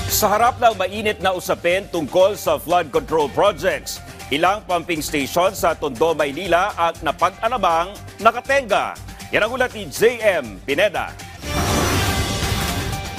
Sa harap ng mainit na usapin tungkol sa flood control projects, ilang pumping station sa Tondo, Maynila ang napag-alabang nakatenga. Yan ang ulat ni JM Pineda.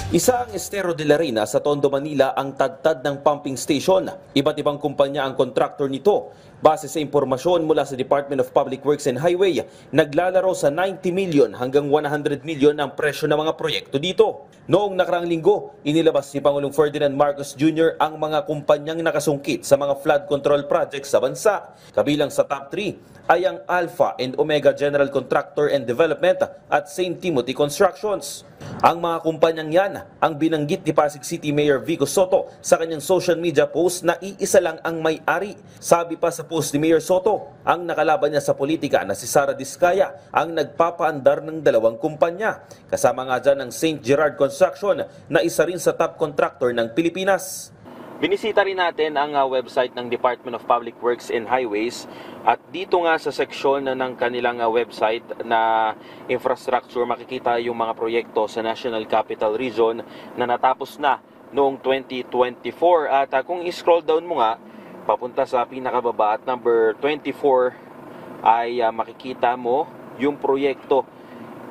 Isa ang Estero de la Reina sa Tondo, Manila ang tadtad ng pumping station. Iba't ibang kumpanya ang kontraktor nito. Base sa impormasyon mula sa Department of Public Works and Highway, naglalaro sa 90 million hanggang 100 million ang presyo ng mga proyekto dito. Noong nakaraang linggo, inilabas ni Pangulong Ferdinand Marcos Jr. ang mga kumpanyang nakasungkit sa mga flood control projects sa bansa. Kabilang sa top 3 ay ang Alpha and Omega General Contractor and Development at St. Timothy Constructions. Ang mga kumpanyang yan ang binanggit ni Pasig City Mayor Vico Soto sa kanyang social media post na iisa lang ang may-ari. Sabi pa sa post ni Mayor Soto, ang nakalaban niya sa politika na si Sara Diskaya ang nagpapaandar ng dalawang kumpanya. Kasama nga dyan ang St. Gerard Construction na isa rin sa top contractor ng Pilipinas. Binisita rin natin ang website ng Department of Public Works and Highways at dito nga sa seksyon ng kanilang website na infrastructure makikita yung mga proyekto sa National Capital Region na natapos na noong 2024 at kung i-scroll down mo nga papunta sa pinakababa at number 24 ay makikita mo yung proyekto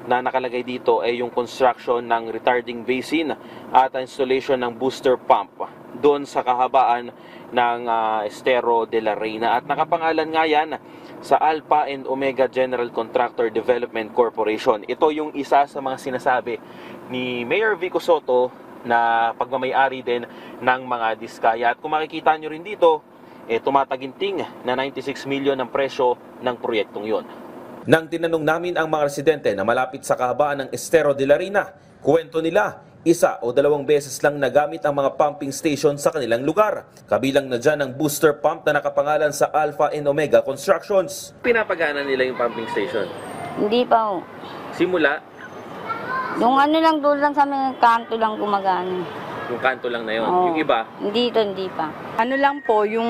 na nakalagay dito ay yung construction ng retarding basin at installation ng booster pump doon sa kahabaan ng Estero de la Reina. At nakapangalan nga yan sa Alpha and Omega General Contractor Development Corporation. Ito yung isa sa mga sinasabi ni Mayor Vico Soto na pagmamay-ari din ng mga diskaya. At kung makikita nyo rin dito, tumataginting na 96 million ang presyo ng proyektong yon. Nang tinanong namin ang mga residente na malapit sa kahabaan ng Estero de la Reina, kwento nila, isa o dalawang beses lang nagamit ang mga pumping station sa kanilang lugar. Kabilang na dyan ang booster pump na nakapangalan sa Alpha and Omega Constructions. Pinapagana nila yung pumping station? Hindi pa ho. Simula? Yung ano lang, doon lang sa mga kanto lang gumagana. Yung kanto lang na yun? Oo. Yung iba? Hindi pa. Ano lang po, yung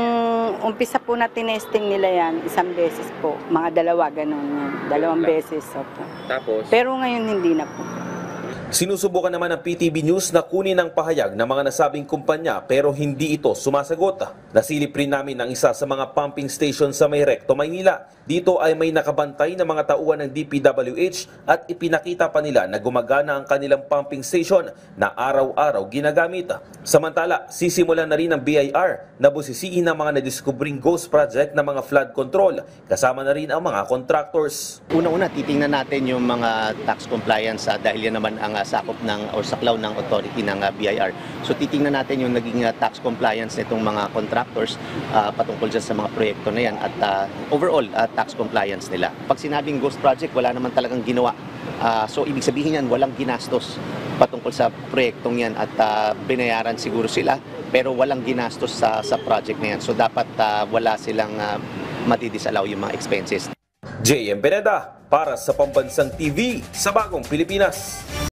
umpisa po na tinesting nila yan, isang beses po. Mga dalawa, ganun. Dalawang beses. Opo. Tapos? Pero ngayon hindi na po. Sinusubukan naman ng PTV News na kunin ang pahayag ng mga nasabing kumpanya pero hindi ito sumasagot. Nasilip rin namin ang isa sa mga pumping station sa May Recto, Maynila. Dito ay may nakabantay na mga tauhan ng DPWH at ipinakita pa nila na gumagana ang kanilang pumping station na araw-araw ginagamit. Samantala, sisimulan na rin ng BIR na busisiin ang mga nadiskubring ghost project ng mga flood control. Kasama na rin ang mga contractors. Una-una, titingnan natin yung mga tax compliance dahil yan naman ang sakop ng o saklaw ng authority ng BIR. So titingnan natin yung naging tax compliance nitong mga contractors patungkol dyan sa mga proyekto na yan at overall tax compliance nila. Pag sinabing ghost project, wala naman talagang ginawa. So ibig sabihin yan, walang ginastos patungkol sa proyektong yan at binayaran siguro sila pero walang ginastos sa project na yan. So dapat wala silang madidisallow yung mga expenses. JM Pineda para sa Pambansang TV sa Bagong Pilipinas.